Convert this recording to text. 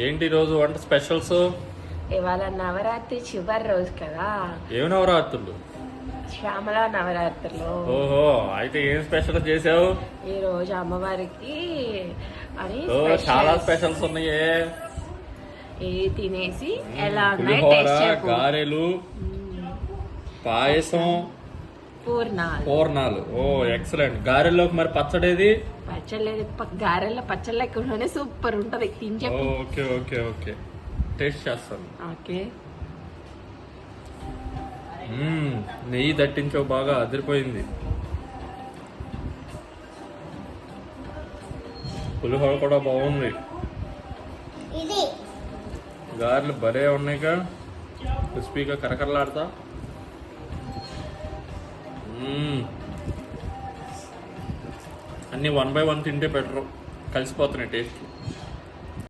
ఏంటి రోజు వంట స్పెషల్స్? ఇవాళ నవరాత్రి చివరి రోజు కదా. ఏమి నవరాత్రులు? శ్యామల నవరాత్రులు. ఓహో, అయితే ఏం స్పెషల్ చేసావు ఈ రోజు అమ్మవారికి అని చాలా స్పెషల్స్ ఉన్నాయే. తినేసి ఎలా ఉన్నాయి పులిహోర, టేస్ట్ చెప్పు. గారెలు, పాయసం, పూర్ణాలు. ఓ ఎక్సలెంట్. గారెల్లోకి మరి పచ్చడేది? పచ్చడి గారెల పచ్చడి లెక్కనే సూపర్ ఉంటది. తిని చెప్పు. ఓకే ఓకే ఓకే, టేస్ట్ చేస్తాను. ఓకే. నెయ్యి దట్టించో, బాగా అదిరిపోయింది. పులిహోర కూడా బాగుంది. గారెలు భలే ఉన్నాయిగా, క్రిస్పీగా కరకరలాడతా. అన్నీ 1 by 1 తింటే బెటర్, కలిసిపోతున్నాయి టేస్ట్.